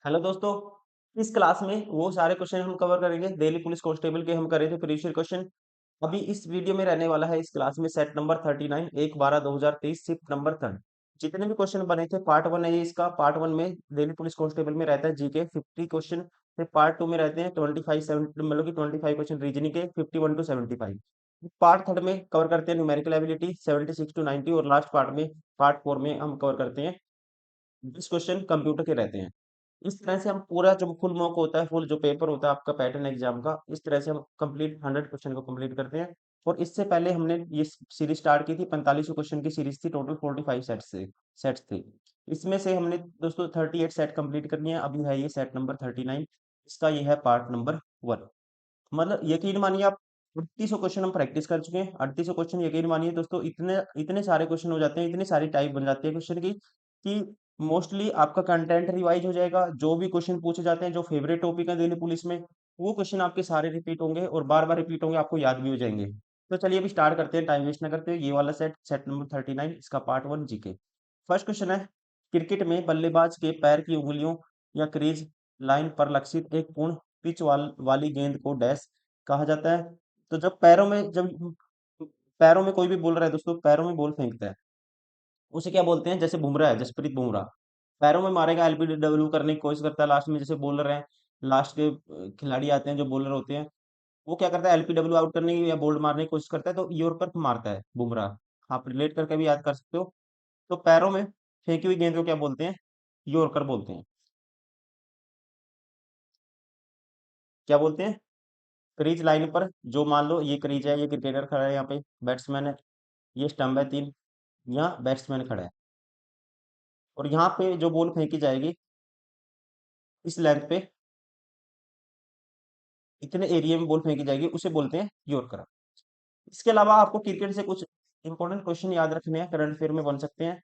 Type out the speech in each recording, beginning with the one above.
Hello दोस्तों। इस class में वो सारे क्वेश्चन हम कवर करेंगे दिल्ली पुलिस कांस्टेबल के हम करे थे प्रीवियस क्वेश्चन। अभी इस वीडियो में रहने वाला है इस क्लास में सेट नंबर 39 1/12/2023 शिफ्ट नंबर 3। जितने भी क्वेश्चन बने थे पार्ट वन है ये इसका। पार्ट वन में दिल्ली पुलिस कांस्टेबल में रहता है जीके 50 क्वेश्चन। फिर पार्ट टू में रहते हैं 25 क्वेश्चन रीजनिंग के 51 to 75। पार्ट थर्ड में कवर करते हैं न्यूमेरिकल एबिलिटी 76 to 90 और लास्ट पार्ट में पार्ट फोर में हम कवर करते हैं 20 क्वेश्चन कंप्यूटर के रहते हैं। इस तरह से हम पूरा जो फुल मॉक होता है, फुल जो पेपर होता है आपका पैटर्न एग्जाम का, इस तरह से हम कंप्लीट 100 क्वेश्चन को कंप्लीट करते हैं। और इससे पहले हमने ये सीरीज स्टार्ट की थी, 45 क्वेश्चन की सीरीज थी, टोटल 45 सेट्स थे। इसमें से हमने दोस्तों 38 सेट कंप्लीट करनी है। अभी है ये सेट नंबर 39, इसका ये है पार्ट नंबर 1। मतलब यकीन मानिए आप 3800 क्वेश्चन हम प्रैक्टिस कर चुके हैं। 3800 क्वेश्चन यकीन मानिए दोस्तों, इतने इतने सारे क्वेश्चन हो जाते हैं, इतनी सारी टाइप बन जाती है क्वेश्चन की कि मोस्टली आपका कंटेंट रिवाइज हो जाएगा। जो भी क्वेश्चन पूछे जाते हैं, जो फेवरेट टॉपिक है दिल्ली पुलिस में, वो क्वेश्चन आपके सारे रिपीट होंगे और बार बार रिपीट होंगे, आपको याद भी हो जाएंगे। तो चलिए अभी स्टार्ट करते हैं, टाइम वेस्ट ना करते हुए। ये वाला सेट सेट नंबर 39, इसका पार्ट 1 जीके। फर्स्ट क्वेश्चन है, क्रिकेट में बल्लेबाज के पैर की उंगलियों या क्रीज लाइन पर लक्षित एक पूर्ण पिच वाली गेंद को डैश कहा जाता है। तो जब पैरों में कोई भी बॉल रहा है दोस्तों, पैरों में बॉल फेंकता है, उसे क्या बोलते हैं? जैसे बुमराह है, जसप्रीत बुमराह पैरों में मारेगा, एलबीडब्ल्यू करने की कोशिश करता है, लास्ट में जैसे बॉलर है, लास्ट के खिलाड़ी आते हैं जो बॉलर होते हैं, वो क्या करता है? एलपीडब्ल्यू आउट करने की या बोल्ड मारने की कोशिश करता है, तो यॉर्कर मारता है बुमराह। आप रिलेट करके भी याद कर सकते हो। तो पैरों में फेंकी हुई गेंद को क्या बोलते हैं? यॉर्कर बोलते हैं। क्या बोलते हैं? क्रीज लाइन पर, जो मान लो ये क्रीज है, ये क्रिकेटर खड़ा है, यहाँ पे बैट्समैन है, ये स्टंप है 3, यहाँ बैट्समैन खड़ा है, और यहाँ पे जो बॉल फेंकी जाएगी इस लेंथ पे, इतने एरिया में बॉल फेंकी जाएगी, उसे बोलते हैं यॉर्कर। इसके अलावा आपको क्रिकेट से कुछ इंपॉर्टेंट क्वेश्चन याद रखने हैं, करंट अफेयर में बन सकते हैं।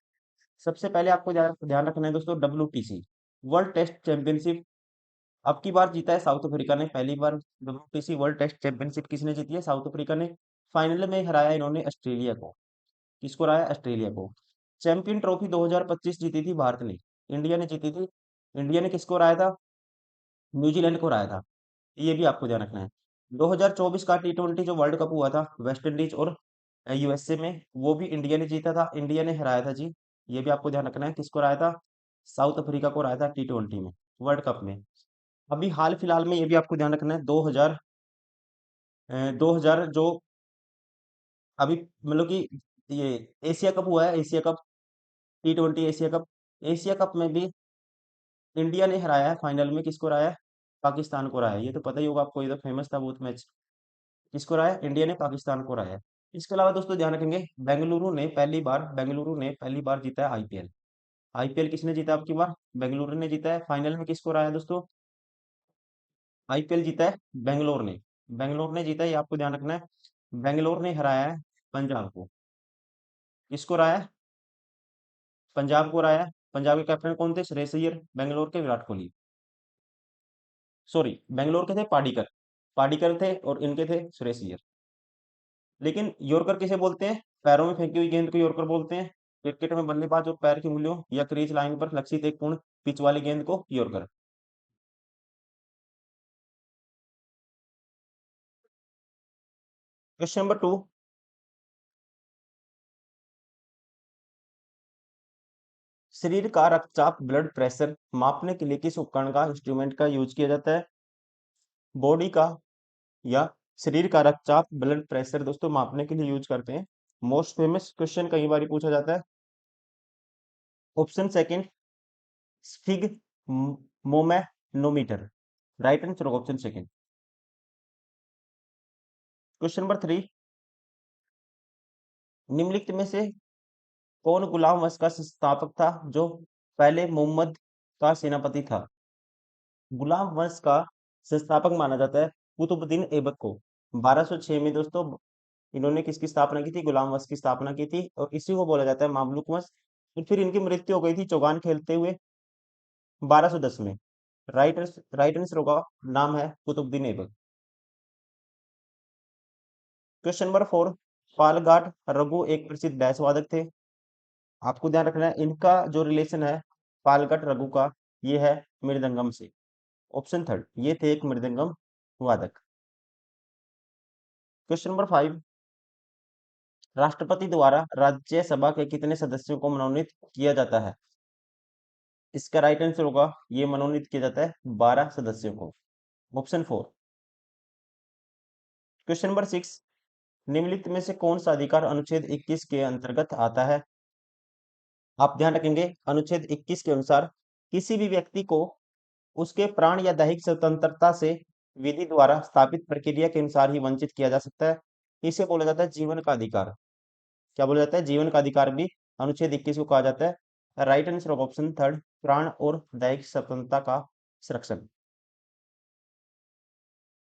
सबसे पहले आपको ध्यान रखना है दोस्तों, WTC वर्ल्ड टेस्ट चैंपियनशिप अब की बार जीता है साउथ अफ्रीका ने। पहली बार WTC वर्ल्ड टेस्ट चैंपियनशिप किसने जीती है? साउथ अफ्रीका ने। फाइनल में हराया इन्होंने ऑस्ट्रेलिया को। किसको हराया? ऑस्ट्रेलिया को। चैंपियन ट्रॉफी 2025 जीती थी भारत ने, इंडिया ने जीती थी। इंडिया ने किसको हराया था? न्यूजीलैंड को हराया था। ये भी आपको ध्यान रखना है। 2024 का T20 जो वर्ल्ड कप हुआ था वेस्ट इंडीज और यूएसए में, वो भी इंडिया ने जीता था, इंडिया ने हराया था जी। ये भी आपको ध्यान रखना है। किसको हराया था? साउथ अफ्रीका को हराया था T20 में, वर्ल्ड कप में। अभी हाल फिलहाल में ये भी आपको ध्यान रखना है, 2000 जो अभी मतलब कि ये एशिया कप हुआ है, Asia cup T20 Asia cup, Asia cup में भी इंडिया ने हराया है फाइनल में। किसको हराया है? पाकिस्तान को हराया है। ये तो पता ही होगा आपको, ये तो फेमस था बहुत मैच। किसको हराया? इंडिया ने पाकिस्तान को हराया है। इसके अलावा दोस्तों ध्यान रखेंगे, बेंगलुरु ने पहली बार जीता है आईपीएल। आईपीएल किसने जीता आपकी बार? बेंगलुरु ने जीता है। फाइनल में किसको हराया दोस्तों? आईपीएल जीता है बेंगलोर ने। बेंगलोर ने जीता है, ये आपको ध्यान रखना है। बेंगलोर ने हराया है पंजाब को। किसको हराया है? पंजाब को हराया है। पंजाब के कैप्टन कौन थे? श्रेयस अय्यर। बेंगलोर के विराट कोहली। सॉरी, बेंगलोर के थे पाडिकर। पाडिकर थे और इनके थे श्रेयस अय्यर। लेकिन यॉर्कर किसे बोलते हैं? पैरों में फेंकी हुई गेंद को यॉर्कर बोलते हैं। क्रिकेट में बल्लेबाज और पैर की उंगलियों या क्रीज लाइन पर लक्षित एक पूर्ण पिच वाली गेंद को यॉर्कर। क्वेश्चन नंबर 2, शरीर का रक्तचाप ब्लड प्रेशर मापने के लिए किस उपकरण का इंस्ट्रूमेंट का यूज किया जाता है? बॉडी का या शरीर का रक्तचाप ब्लड प्रेशर दोस्तों मापने के लिए यूज करते हैं। मोस्ट फेमस क्वेश्चन कई बार पूछा जाता है। Option second, sphygmomanometer. Right answer option second. Question number 3, निम्नलिखित में से कौन गुलाम वंश का संस्थापक था जो पहले मोहम्मद का सेनापति था? गुलाम वंश का संस्थापक माना जाता है कुतुबुद्दीन ऐबक को। 1206 में दोस्तों इन्होंने किसकी स्थापना की थी? गुलाम वंश की स्थापना की थी, और इसी को बोला जाता है मामलुक वंश। और फिर इनकी मृत्यु हो गई थी चौगान खेलते हुए 1210 में। राइट आंसर होगा, नाम है कुतुबुद्दीन ऐबक। क्वेश्चन नंबर 4, पालघाट रघु एक प्रसिद्ध डैश वादक थे। आपको ध्यान रखना है इनका जो रिलेशन है पालघाट रघु का, ये है मृदंगम से। ऑप्शन थर्ड, ये थे एक मृदंगम वादक। क्वेश्चन नंबर 5, राष्ट्रपति द्वारा राज्यसभा के कितने सदस्यों को मनोनीत किया जाता है? इसका राइट आंसर होगा, ये मनोनीत किया जाता है 12 सदस्यों को। ऑप्शन 4। क्वेश्चन नंबर 6, निम्नलिखित में से कौन सा अधिकार अनुच्छेद 21 के अंतर्गत आता है? आप ध्यान रखेंगे, अनुच्छेद 21 के अनुसार किसी भी व्यक्ति को उसके प्राण या दैहिक स्वतंत्रता से विधि द्वारा स्थापित प्रक्रिया के अनुसार ही वंचित किया जा सकता है। इसे बोला जाता है जीवन का अधिकार। क्या बोला जाता है? जीवन का अधिकार भी अनुच्छेद 21 को कहा जाता है। Right answer of option third, प्राण और दैहिक स्वतंत्रता का संरक्षण।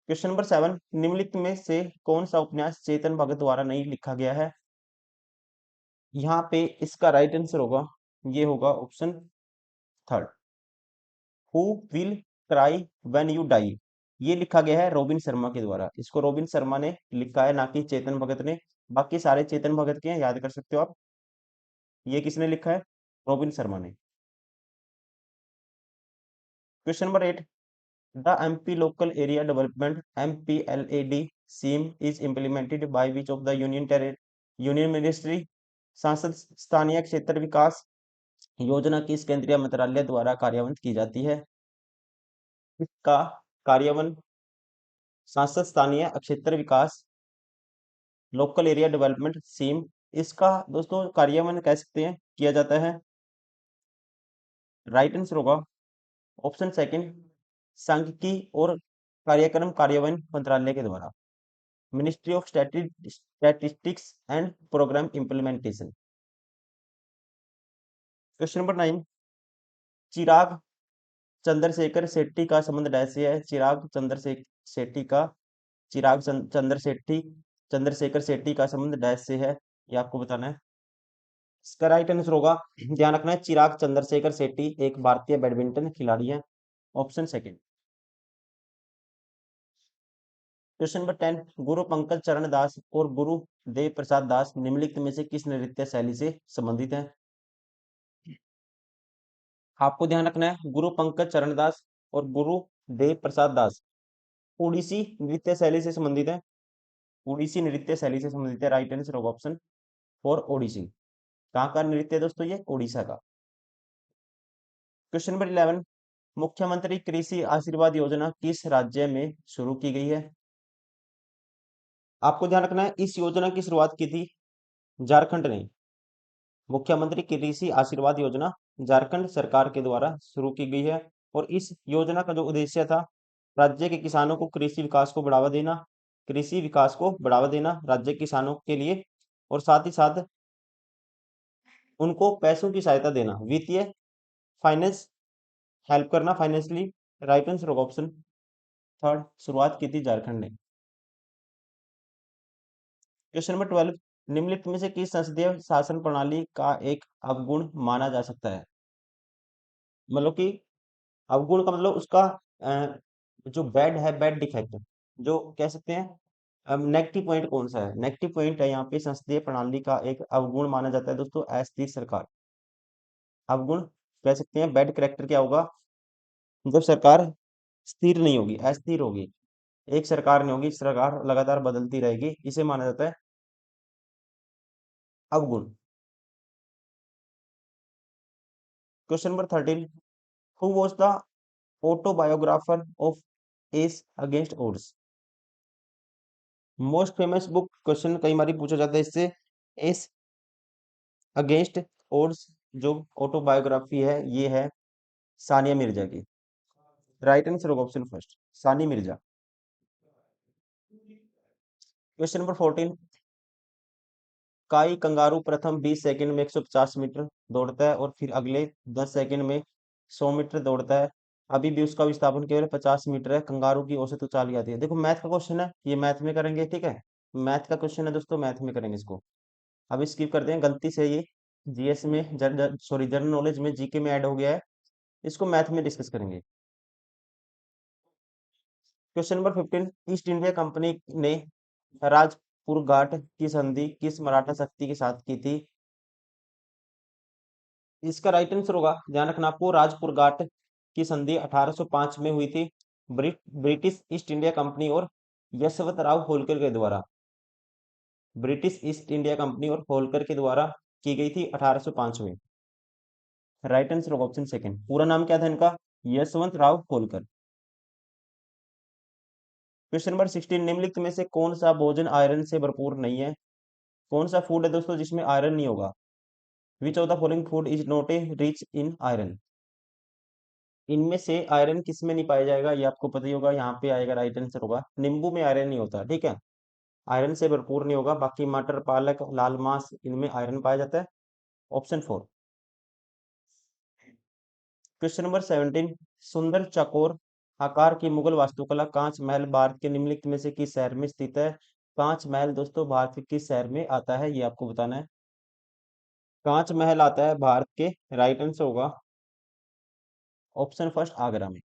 क्वेश्चन नंबर 7, निम्नलिखित में से कौन सा उपन्यास चेतन भगत द्वारा नहीं लिखा गया है? यहाँ पे इसका राइट आंसर होगा, ये होगा option third, who will cry when you die. ये लिखा गया है रॉबिन शर्मा के द्वारा। इसको रॉबिन शर्मा ने लिखा है, ना कि चेतन भगत ने। बाकी सारे चेतन भगत के हैं, याद कर सकते हो आप। ये किसने लिखा है? रॉबिन शर्मा ने। Question number 8, the MP local area development MPLAD scheme is implemented by which of the union ministry? सांसद स्थानीय क्षेत्र विकास योजना किस केंद्रीय मंत्रालय द्वारा कार्यान्वित की जाती है? इसका कार्यान्वयन सांसद स्थानीय क्षेत्र विकास लोकल एरिया डेवलपमेंट स्कीम, इसका दोस्तों कार्यान्वयन कह सकते हैं किया जाता है। राइट आंसर होगा ऑप्शन सेकंड, सांख्यिकी और कार्यक्रम कार्यान्वयन मंत्रालय के द्वारा, ministry of statistics and programme implementation. Question number 9, Chirag Chandrashekhar Shetty का संबंध डैश से है? शेट्टी का चंद्रशेखर शेट्टी का संबंध डैश से है? ये आपको बताना है। इसका राइट आंसर होगा, ध्यान रखना है, चिराग चंद्रशेखर शेट्टी एक भारतीय बैडमिंटन खिलाड़ी है। Option second. क्वेश्चन नंबर 10, गुरु पंकज चरण दास और गुरु देव प्रसाद दास निम्नलिखित में से किस नृत्य शैली से संबंधित हैं? आपको ध्यान रखना है, गुरु पंकज चरण दास और गुरु देव प्रसाद दास ओडिसी नृत्य शैली से संबंधित है। ओडिसी नृत्य शैली से संबंधित है। राइट आंसर होगा ऑप्शन फॉर ओडिसी। कहाँ का नृत्य है दोस्तों? ये ओडिशा का। क्वेश्चन नंबर 11, मुख्यमंत्री कृषि आशीर्वाद योजना किस राज्य में शुरू की गई है? आपको ध्यान रखना है, इस योजना की शुरुआत की थी झारखंड ने। मुख्यमंत्री कृषि आशीर्वाद योजना झारखंड सरकार के द्वारा शुरू की गई है। और इस योजना का जो उद्देश्य था, राज्य के किसानों को कृषि विकास को बढ़ावा देना, राज्य के किसानों के लिए, और साथ ही साथ उनको पैसों की सहायता देना, वित्तीय फाइनेंस हेल्प करना फाइनेंशियली। राइट आंसर होगा ऑप्शन थर्ड, शुरुआत की थी झारखंड ने। क्वेश्चन नंबर 12, निम्नलिखित में से किस संसदीय शासन प्रणाली का एक अवगुण माना जा सकता है? मतलब कि अवगुण का मतलब उसका जो बैड है, बैड डिफेक्ट, जो कह सकते हैं नेगेटिव पॉइंट कौन सा है? नेगेटिव पॉइंट है यहाँ पे संसदीय प्रणाली का एक अवगुण माना जाता है दोस्तों अस्थिर सरकार। अवगुण कह सकते हैं, बैड करेक्टर क्या होगा? जब सरकार स्थिर नहीं होगी, अस्थिर होगी, एक सरकार नहीं होगी, सरकार लगातार बदलती रहेगी, इसे माना जाता है अवगुण। Question number 13, who was the autobiographer of ace against odds? Most famous book question कई बार पूछा जाता है इससे। एस अगेंस्ट ओड्स जो ऑटोबायोग्राफी है, ये है सानिया मिर्जा की। राइट आंसर होगा option first, Sania Mirza. Question number 14, काई कंगारू प्रथम 20 सेकंड में 150 मीटर दौड़ता है और फिर अगले 10 सेकंड में 100 मीटर दौड़ता है। अभी भी उसका विस्थापन केवल 50 मीटर है। कंगारू की औसत उछाल आती है। देखो मैथ का क्वेश्चन है, ये मैथ में करेंगे, ठीक है? मैथ का क्वेश्चन है दोस्तों, मैथ में करेंगे इसको। अब स्किप करते हैं, गलती से ये जीएस में जनरल नॉलेज में, जीके में ऐड हो गया है। इसको मैथ में डिस्कस करेंगे। Question number 15, east India company ने राजपुर घाट की संधि किस मराठा शक्ति के साथ की थी? इसका राइट आंसर होगा, ध्यान रखना आपको, राजपुर घाट की संधि 1805 में हुई थी ब्रिटिश ईस्ट इंडिया कंपनी और यशवंतराव होलकर के द्वारा। ब्रिटिश ईस्ट इंडिया कंपनी और होलकर के द्वारा की गई थी 1805 में। राइट आंसर होगा ऑप्शन सेकंड। पूरा नाम क्या था इनका? यशवंत राव होलकर। क्वेश्चन नंबर 16, निम्नलिखित में से कौन सा भोजन आयरन से भरपूर नहीं है? कौन सा फूड है दोस्तों जिसमें आयरन नहीं होगा? Which of the following food is not a rich in iron? इनमें से आयरन किस में नहीं पाया जाएगा? ये आपको पता ही होगा। यहाँ पे आएगा राइट आंसर होगा नींबू में आयरन नहीं होता। ठीक है, आयरन से भरपूर नहीं होगा। बाकी मटर, पालक, लाल मांस, इनमें आयरन पाया जाता है। ऑप्शन 4। क्वेश्चन नंबर 17, सुंदर चौकोर आकार की मुगल वास्तुकला कांच महल भारत के निम्नलिखित में से किस शहर में स्थित है? कांच महल दोस्तों भारत के किस शहर में आता है, ये आपको बताना है। कांच महल आता है भारत के, राइट आंसर होगा ऑप्शन फर्स्ट आगरा में।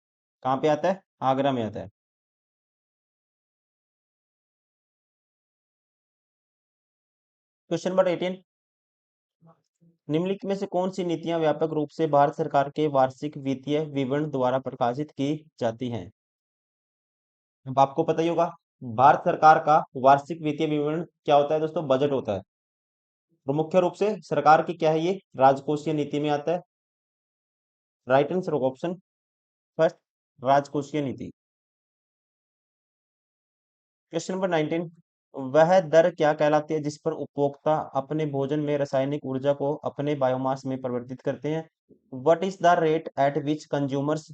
कहाँ पे आता है? आगरा में आता है। क्वेश्चन नंबर 18, निम्नलिखित में से कौन सी नीतियां व्यापक रूप से भारत सरकार के वार्षिक वित्तीय विवरण द्वारा प्रकाशित की जाती हैं? अब आपको पता ही होगा भारत सरकार का वार्षिक वित्तीय विवरण क्या होता है दोस्तों? बजट होता है। और मुख्य रूप से सरकार की क्या है, ये राजकोषीय नीति में आता है। राइट आंसर होगा ऑप्शन फर्स्ट राजकोषीय नीति। क्वेश्चन नंबर 19, वह दर क्या कहलाती है जिस पर उपभोक्ता अपने भोजन में रासायनिक ऊर्जा को अपने बायोमास में परिवर्तित करते हैं? What is the rate at which consumers,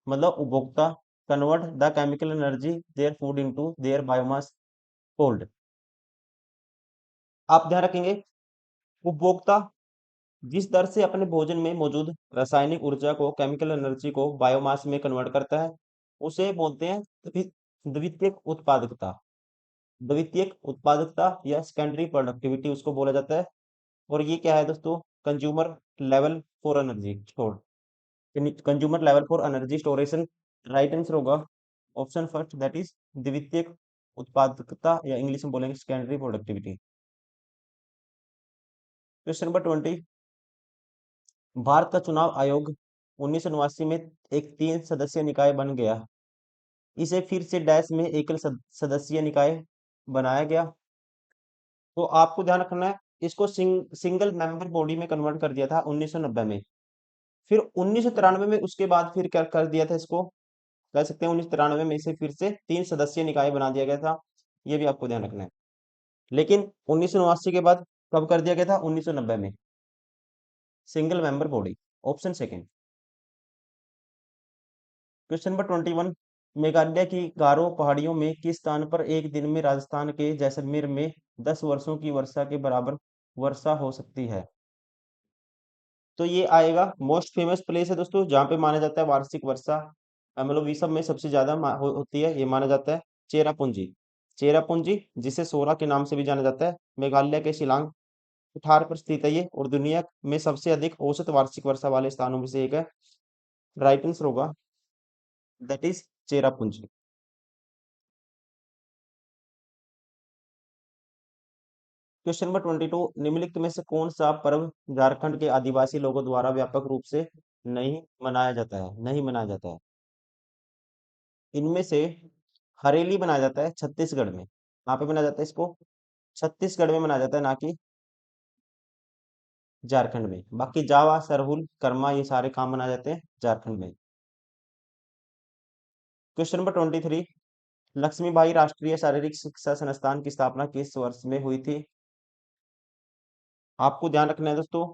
मतलब उपभोक्ता, convert the chemical energy their food into their biomass cold? आप ध्यान रखेंगे, उपभोक्ता जिस दर से अपने भोजन में मौजूद रासायनिक ऊर्जा को, केमिकल एनर्जी को बायोमास में कन्वर्ट करता है, उसे बोलते हैं द्वितीयक उत्पादकता। द्वितीयक उत्पादकता या सेकेंडरी प्रोडक्टिविटी उसको बोला जाता है। और ये क्या है दोस्तों? Consumer level for energy store, consumer level for energy स्टोरेशन। Right answer होगा ऑप्शन फर्स्ट, दैट इज द्वितीयक उत्पादकता या इंग्लिश में बोलेंगे secondary productivity. Question number 20, Bharat का चुनाव आयोग 1989 में एक 3 सदस्यीय निकाय बन गया, इसे फिर से डैश में एकल सदस्यीय निकाय बनाया गया। तो आपको ध्यान रखना है, इसको सिंगल मेंबर बॉडी में कन्वर्ट कर दिया था 1990 में। फिर 1993 में उसके बाद फिर क्या कर दिया था, इसको कह सकते हैं 1993 में इसे फिर से 3 सदस्यीय निकाय बना दिया गया था। ये भी आपको ध्यान रखना है। लेकिन 1989 के बाद कब कर दिया गया था? 1990 में single member body. Option second. Question number 21, Meghalaya की गारो पहाड़ियों में किस स्थान पर एक दिन में राजस्थान के जैसलमेर में 10 वर्षों की वर्षा के बराबर वर्षा हो सकती है? तो ये आएगा, मोस्ट फेमस प्लेस है दोस्तों जहाँ पे माना जाता है वार्षिक वर्षा, मतलब विश्व में सबसे ज्यादा होती है, ये माना जाता है चेरापूंजी। चेरापूंजी जिसे सोरा के नाम से भी जाना जाता है, मेघालय के शिलांग पठार पर स्थित है ये, और दुनिया में सबसे अधिक औसत वार्षिक वर्षा वाले स्थानों में से एक है। राइट आंसर होगा that is Cherrapunji. Question number 22, निम्नलिखित में से कौन सा पर्व झारखंड के आदिवासी लोगों द्वारा व्यापक रूप से नहीं मनाया जाता है? नहीं मनाया जाता है। इनमें से हरेली मनाया जाता है छत्तीसगढ़ में। कहाँ पे मनाया जाता है इसको? छत्तीसगढ़ में मनाया जाता है, ना कि झारखंड में। बाकी जावा, सरहुल, कर्मा, ये सारे काम मनाए जाते हैं झारखंड में। क्वेश्चन नंबर 23, लक्ष्मीबाई राष्ट्रीय शारीरिक शिक्षा संस्थान की स्थापना किस वर्ष में हुई थी? आपको ध्यान रखना है दोस्तों,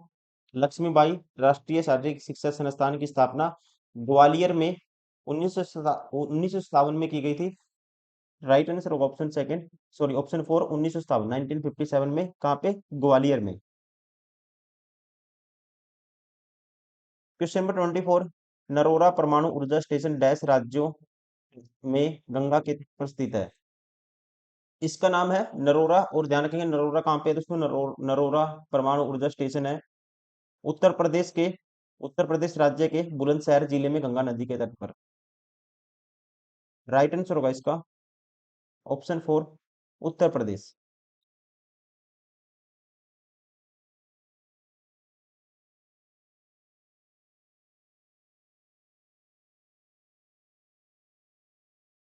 लक्ष्मीबाई राष्ट्रीय शारीरिक शिक्षा संस्थान की स्थापना ग्वालियर में 1957 में की गई थी। राइट आंसर होगा option second, sorry option four, 1957, 1957 में। कहाँ पे? ग्वालियर में। क्वेश्चन नंबर 24, नरोरा परमाणु ऊर्जा स्टेशन डैश राज्यों में गंगा के तट पर स्थित है? इसका नाम है नरोरा, और ध्यान रखेंगे नरोरा कहाँ पे है दोस्तों? नरोरा परमाणु ऊर्जा स्टेशन है उत्तर प्रदेश के, उत्तर प्रदेश राज्य के बुलंदशहर जिले में गंगा नदी के तट पर। राइट आंसर होगा इसका option four, Uttar Pradesh.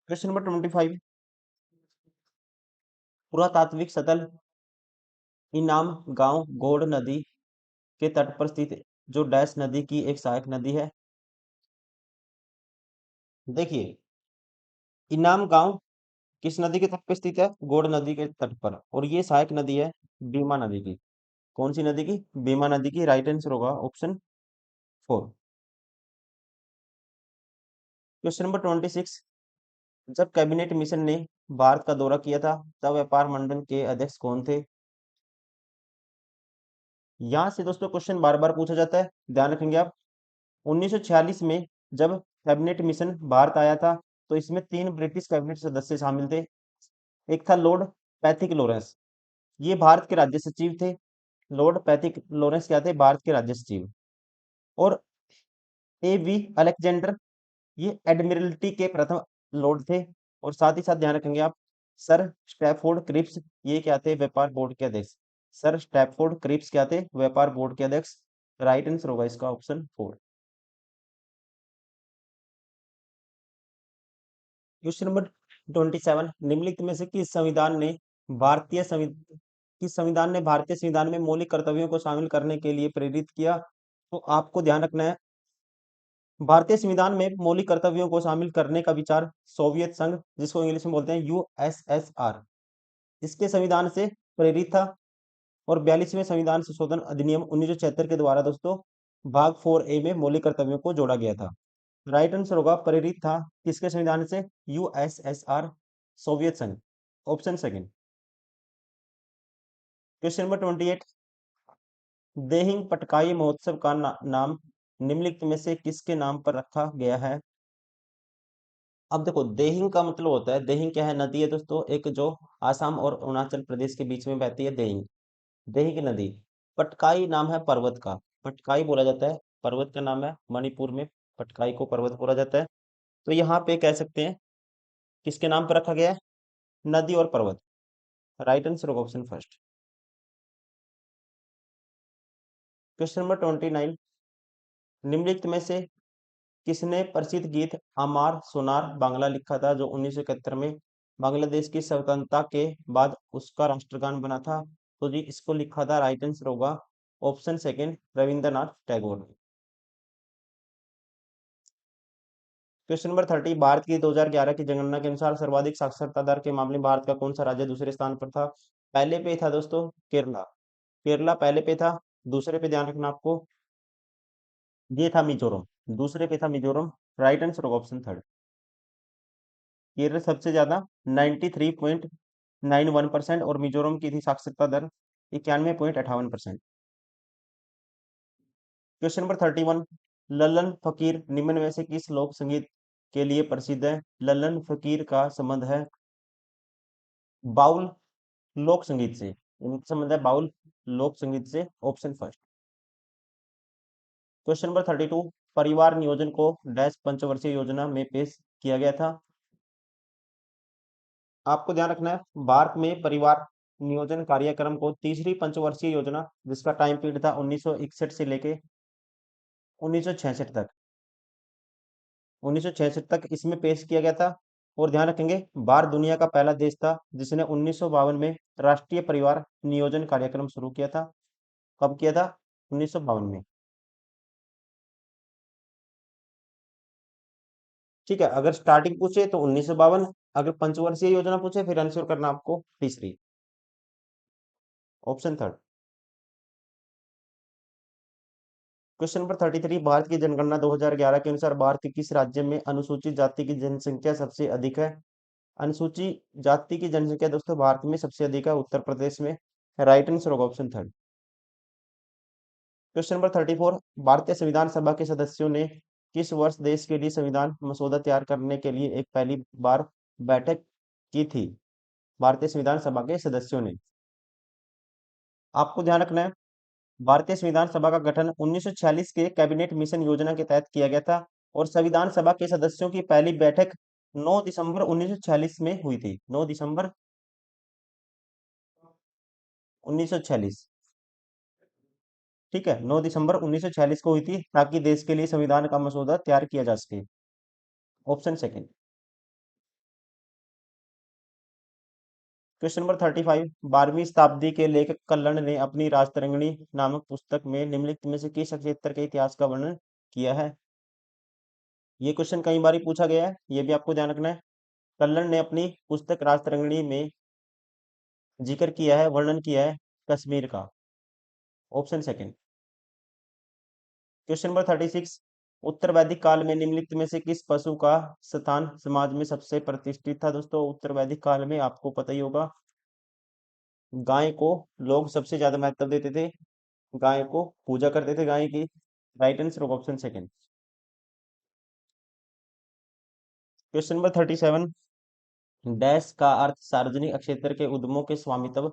Question number 25, पुरातात्विक स्थल इनाम गांव गौड़ नदी के तट पर स्थित जो डैश नदी की एक सहायक नदी है। देखिए, इनाम गांव किस नदी के तट पर स्थित है? गौड़ नदी के तट पर, और ये सहायक नदी है बीमा नदी की। कौन सी नदी की? बीमा नदी की। राइट आंसर होगा ऑप्शन 4। क्वेश्चन नंबर 26, जब कैबिनेट मिशन ने भारत का दौरा किया था तब व्यापार मंडल के अध्यक्ष कौन थे? यहाँ से दोस्तों क्वेश्चन बार बार पूछा जाता है, ध्यान रखेंगे आप। 1946 में जब कैबिनेट मिशन भारत आया था तो इसमें 3 ब्रिटिश कैबिनेट सदस्य शामिल थे। एक था लॉर्ड पैथिक लॉरेंस, ये भारत के राज्य सचिव थे। लॉर्ड पैथिक लॉरेंस क्या थे? भारत के राज्य सचिव। और ए वी अलेक्जेंडर, ये एडमिरल्टी के प्रथम लॉर्ड थे। और साथ ही साथ ध्यान रखेंगे आप, सर स्टैफोर्ड क्रिप्स, ये क्या थे? व्यापार बोर्ड के अध्यक्ष। सर स्टैफोर्ड क्रिप्स क्या थे? व्यापार बोर्ड के अध्यक्ष। राइट आंसर होगा इसका ऑप्शन 4। क्वेश्चन नंबर 27, निम्नलिखित में से किस संविधान ने भारतीय संविधान में मौलिक कर्तव्यों को शामिल करने के लिए प्रेरित किया? तो आपको ध्यान रखना है, भारतीय संविधान में मौलिक कर्तव्यों को शामिल करने का विचार सोवियत संघ, जिसको इंग्लिश में बोलते हैं यूएसएसआर, इसके संविधान से प्रेरित था। और 42वें संविधान संशोधन अधिनियम 1976 के द्वारा दोस्तों भाग 4A में मौलिक कर्तव्यों को जोड़ा गया था। राइट आंसर होगा प्रेरित था किसके संविधान से? यूएसएसआर, सोवियत संघ। Option second. Question number 28, Dehing Patkai महोत्सव का नाम निम्नलिखित में से किसके नाम पर रखा गया है? अब देखो, देहिंग का मतलब होता है, देहिंग क्या है? नदी है दोस्तों, एक जो आसाम और अरुणाचल प्रदेश के बीच में बहती है, देहिंग। देहिंग नदी। पटकाई नाम है पर्वत का, पटकाई बोला जाता है, पर्वत का नाम है। मणिपुर में पटकाई को पर्वत बोला जाता है। तो यहाँ पे कह सकते हैं किसके नाम पर रखा गया है? नदी और पर्वत। राइट आंसर होगा ऑप्शन फर्स्ट। क्वेश्चन नंबर 29, निम्नलिखित में से किसने प्रसिद्ध गीत अमार सोनार बांग्ला लिखा था, जो 1971 में बांग्लादेश की स्वतंत्रता के बाद उसका राष्ट्रगान बना था? तो जी इसको लिखा था, राइट आंसर होगा ऑप्शन सेकंड, रविंद्रनाथ टैगोर ने। क्वेश्चन नंबर 30, भारत की 2011 की जनगणना के अनुसार सर्वाधिक साक्षरता दर के मामले में भारत का कौन सा राज्य दूसरे स्थान पर था? पहले पे था दोस्तों केरला, केरला पहले पे था। दूसरे पे ध्यान रखना आपको, ये था मिजोरम, दूसरे पे था मिजोरम। राइट आंसर होगा ऑप्शन थर्ड। केरल सबसे ज्यादा 93.91% और मिजोरम की थी साक्षरता दर 91.58%। क्वेश्चन नंबर 31, लल्लन फकीर निम्न में से किस लोक संगीत के लिए प्रसिद्ध है? लल्लन फकीर का संबंध है बाउल लोक संगीत से, इनका संबंध है बाउल लोक संगीत से। Option first. क्वेश्चन नंबर 32, परिवार नियोजन को डैश पंचवर्षीय योजना में पेश किया गया था? आपको ध्यान रखना है, भारत में परिवार नियोजन कार्यक्रम को तीसरी पंचवर्षीय योजना, जिसका टाइम पीरियड था 1961 से लेके 1966 तक, 1966 तक इसमें पेश किया गया था। और ध्यान रखेंगे, भारत दुनिया का पहला देश था जिसने 1952 में राष्ट्रीय परिवार नियोजन कार्यक्रम शुरू किया था। कब किया था? 1952 में। ठीक है, अगर स्टार्टिंग पूछे तो 1952, अगर पंचवर्षीय योजना पूछे फिर आंसर करना आपको तीसरी, option third. Question number 33, Bharat की जनगणना 2011 के अनुसार भारत के किस राज्य में अनुसूचित जाति की जनसंख्या सबसे अधिक है? अनुसूचित जाति की जनसंख्या दोस्तों भारत में सबसे अधिक है उत्तर प्रदेश में। राइट आंसर होगा ऑप्शन थर्ड। क्वेश्चन नंबर 34, भारतीय संविधान सभा के सदस्यों ने किस वर्ष देश के लिए संविधान मसौदा तैयार करने के लिए एक पहली बार बैठक की थी? भारतीय संविधान सभा के सदस्यों ने, आपको ध्यान रखना है, भारतीय संविधान सभा का गठन 1946 के कैबिनेट मिशन योजना के तहत किया गया था। और संविधान सभा के सदस्यों की पहली बैठक 9 दिसंबर 1946 में हुई थी। 9 दिसंबर 1946। ठीक है, 9 दिसंबर 1946 को हुई थी, ताकि देश के लिए संविधान का मसौदा तैयार किया जा सके। Option second. क्वेश्चन नंबर 35, 12वीं शताब्दी के लेखक कल्लण ने अपनी राजतरंगिणी नामक पुस्तक में निम्नलिखित में से किस क्षेत्र के इतिहास का वर्णन किया है? ये क्वेश्चन कई बार पूछा गया है, ये भी आपको ध्यान रखना है। कल्लण ने अपनी पुस्तक राजतरंगिणी में जिक्र किया है, वर्णन किया है कश्मीर का। Option second. क्वेश्चन नंबर 36, उत्तर वैदिक काल में निम्नलिखित में से किस पशु का स्थान समाज में सबसे प्रतिष्ठित था? दोस्तों, उत्तर वैदिक काल में आपको पता ही होगा, गाय को लोग सबसे ज्यादा महत्व देते थे, गाय को पूजा करते थे, गाय की। Right answer option second. Question number 37, dash का अर्थ सार्वजनिक क्षेत्र के उद्यमों के स्वामित्व,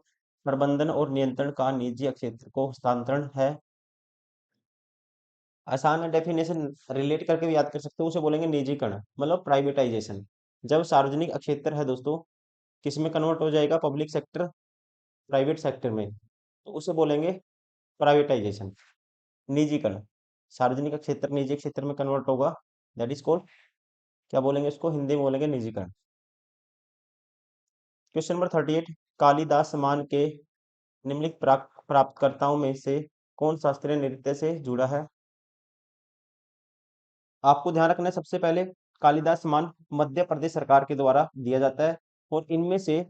प्रबंधन और नियंत्रण का निजी क्षेत्र को हस्तांतरण है। आसान डेफिनेशन रिलेट करके भी याद कर सकते हो, उसे बोलेंगे निजीकरण, मतलब प्राइवेटाइजेशन। जब सार्वजनिक क्षेत्र है दोस्तों, किस में कन्वर्ट हो जाएगा? पब्लिक सेक्टर, प्राइवेट सेक्टर में, तो उसे बोलेंगे प्राइवेटाइजेशन, निजीकरण। सार्वजनिक क्षेत्र निजी क्षेत्र में कन्वर्ट होगा, दैट इज कॉल्ड, क्या बोलेंगे इसको? हिंदी में बोलेंगे निजीकरण। क्वेश्चन नंबर 38, कालिदास सम्मान के निम्नलिखित प्राप्तकर्ताओं में से कौन शास्त्रीय नृत्य से जुड़ा है? आपको ध्यान रखना है, सबसे पहले कालिदास सम्मान मध्य प्रदेश सरकार के द्वारा दिया जाता है, और इनमें से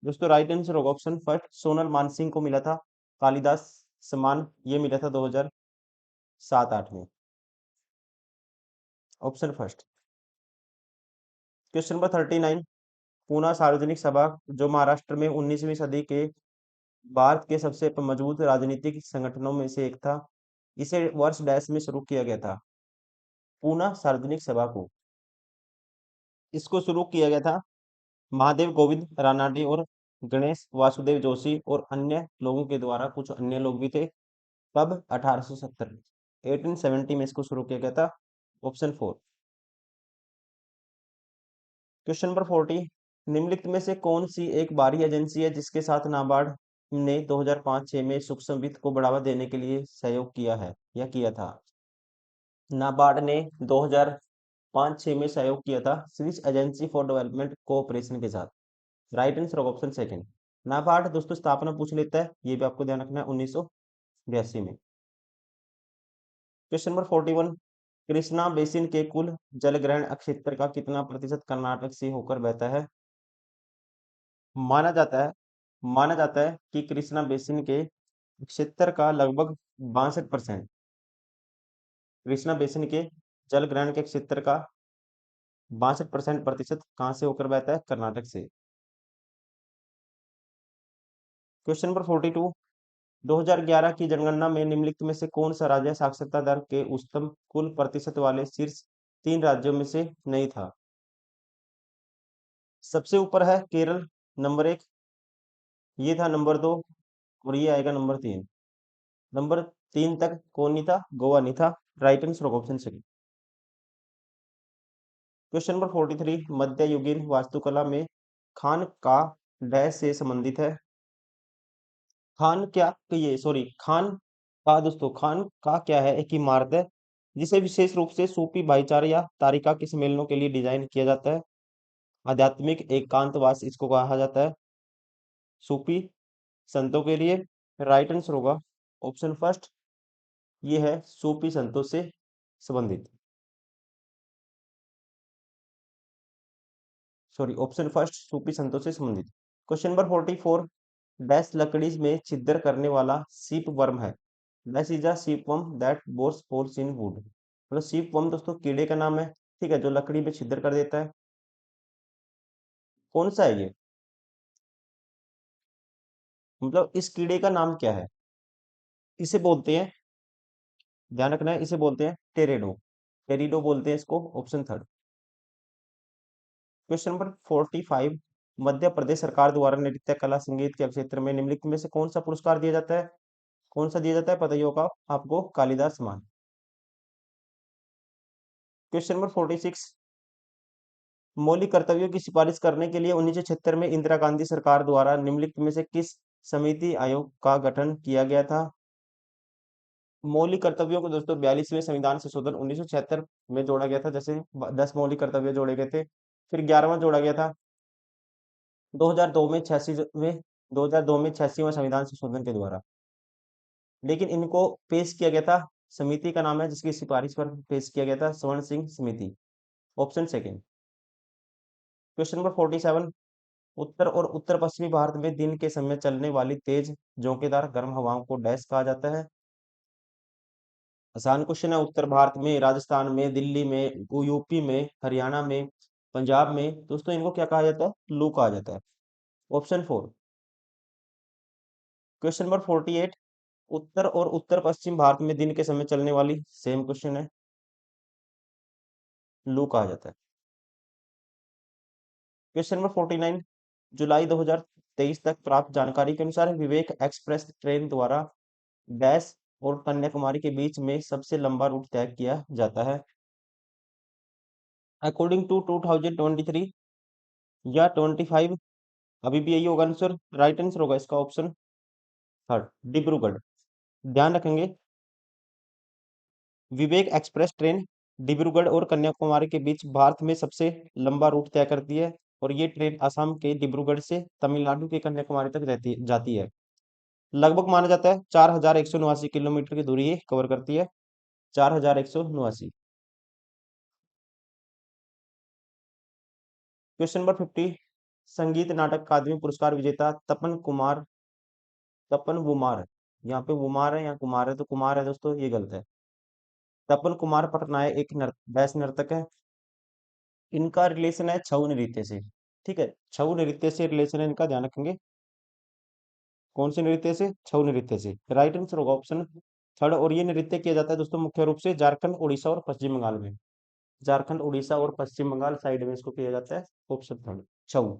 दोस्तों राइट आंसर होगा ऑप्शन फर्स्ट, सोनल मानसिंह को मिला था कालिदास सम्मान, ये मिला था 2007-8 में। Option first. Question number 39, Poona सार्वजनिक सभा, जो महाराष्ट्र में 19वीं सदी के भारत के सबसे मजबूत राजनीतिक संगठनों में से एक था, इसे वर्ष डैश में शुरू किया गया था? पूना सार्वजनिक सभा को, इसको शुरू किया गया था महादेव गोविंद रानाडे और गणेश वासुदेव जोशी और अन्य लोगों के द्वारा, कुछ अन्य लोग भी थे। कब? 1870 में, 1870 में इसको शुरू किया गया था। Option four. क्वेश्चन नंबर 40, निम्नलिखित में से कौन सी एक बाहरी एजेंसी है जिसके साथ नाबार्ड ने 2005-6 में सूक्ष्म वित्त को बढ़ावा देने के लिए सहयोग किया है या किया था? नाबार्ड ने 2005-6 में सहयोग किया था Swiss agency for development cooperation के साथ। Right answer option second. NABARD दोस्तों स्थापना पूछ लेता है, ये भी आपको ध्यान रखना है, 1982 में। क्वेश्चन नंबर 41, कृष्णा बेसिन के कुल जलग्रहण क्षेत्र का कितना प्रतिशत कर्नाटक से होकर बहता है? माना जाता है माना जाता है कि कृष्णा बेसिन के क्षेत्र का लगभग 62%, कृष्णा बेसिन के जल ग्रहण के क्षेत्र का 62% प्रतिशत कहाँ से होकर बहता है? कर्नाटक से। क्वेश्चन नंबर 42, 2011 की जनगणना में निम्नलिखित में से कौन सा राज्य साक्षरता दर के उच्चतम कुल प्रतिशत वाले शीर्ष 3 राज्यों में से नहीं था? सबसे ऊपर है केरल, नंबर 1, ये था नंबर 2, और ये आएगा नंबर 3। नंबर 3 तक कौन नहीं था? गोवा नहीं था। Right answer option second. Question number 43, मध्ययुगीन वास्तुकला में खान का डैश से संबंधित है? खान क्या, ये सॉरी, खान का दोस्तों, खान का क्या है? एक इमारत है जिसे विशेष रूप से सूफी भाईचारे या तारिका के सम्मेलनों के लिए डिजाइन किया जाता है। आध्यात्मिक एकांतवास इसको कहा जाता है, सूफी संतों के लिए। राइट आंसर होगा ऑप्शन फर्स्ट, ये है सूफी संतों से संबंधित, सॉरी ऑप्शन फर्स्ट, सूफी संतों से संबंधित। क्वेश्चन नंबर 44, डैश लकड़ी में छिद्र करने वाला सीप वर्म है? Dash is a shipworm that bores holes in wood, मतलब सीप वर्म दोस्तों कीड़े का नाम है, ठीक है, जो लकड़ी में छिद्र कर देता है। कौन सा है ये? मतलब इस कीड़े का नाम क्या है? इसे बोलते हैं, ध्यान रखना है, इसे बोलते हैं टेरेडो, टेरिडो बोलते हैं इसको। Option third. Question number 45, Madhya Pradesh सरकार द्वारा नृत्य कला संगीत के क्षेत्र में निम्नलिखित में से कौन सा पुरस्कार दिया जाता है? कौन सा दिया जाता है? पता ही होगा आपको, कालिदास सम्मान। क्वेश्चन नंबर 46, मौलिक कर्तव्यों की सिफारिश करने के लिए 1976 में इंदिरा गांधी सरकार द्वारा निम्नलिखित में से किस समिति आयोग का गठन किया गया था? मौलिक कर्तव्यों को दोस्तों 42वें संविधान संशोधन 1976 में जोड़ा गया था, जैसे 10 मौलिक कर्तव्य जोड़े गए थे, फिर 11वां जोड़ा गया था, 2002 में 86वां संविधान संशोधन के द्वारा। लेकिन इनको पेश किया गया था, समिति का नाम है जिसकी सिफारिश पर पेश किया गया था, स्वर्ण सिंह समिति। Option second. क्वेश्चन नंबर 47, उत्तर और उत्तर पश्चिमी भारत में दिन के समय चलने वाली तेज झोंकेदार गर्म हवाओं को डैश कहा जाता है। आसान क्वेश्चन है। उत्तर भारत में, राजस्थान में, दिल्ली में, यूपी में, हरियाणा में, पंजाब में, दोस्तों इनको क्या कहा जाता है? लू कहा जाता है। Option four. क्वेश्चन नंबर 48, उत्तर और उत्तर पश्चिम भारत में दिन के समय चलने वाली, सेम क्वेश्चन है, लू कहा जाता है। क्वेश्चन नंबर 49, जुलाई 2023 तक प्राप्त जानकारी के अनुसार विवेक एक्सप्रेस ट्रेन द्वारा डैश और कन्याकुमारी के बीच में सबसे लंबा रूट तय किया जाता है। अकॉर्डिंग टू 2023 या 25, अभी भी यही होगा आंसर। राइट आंसर होगा इसका ऑप्शन थर्ड, डिब्रूगढ़। ध्यान रखेंगे, विवेक एक्सप्रेस ट्रेन डिब्रूगढ़ और कन्याकुमारी के बीच भारत में सबसे लंबा रूट तय करती है, और ये ट्रेन असम के डिब्रूगढ़ से तमिलनाडु के कन्याकुमारी तक जाती है। लगभग माना जाता है 4189 किलोमीटर की दूरी ये कवर करती है। 4189। क्वेश्चन नंबर 50, संगीत नाटक अकादमी पुरस्कार विजेता तपन कुमार, यहाँ पे कुमार है, यहाँ कुमार है, तो कुमार है दोस्तों, ये गलत है। तपन कुमार पटनायक एक डैश नर्तक है। इनका रिलेशन है छऊ नृत्य से। ठीक है, छऊ नृत्य से रिलेशन है इनका, ध्यान रखेंगे। कौन से नृत्य से? छऊ नृत्य से। राइट आंसर होगा ऑप्शन थर्ड। और ये नृत्य किया जाता है दोस्तों मुख्य रूप से झारखंड, उड़ीसा और पश्चिम बंगाल में। झारखंड, उड़ीसा और पश्चिम बंगाल साइड में इसको किया जाता है। ऑप्शन थर्ड, छऊ।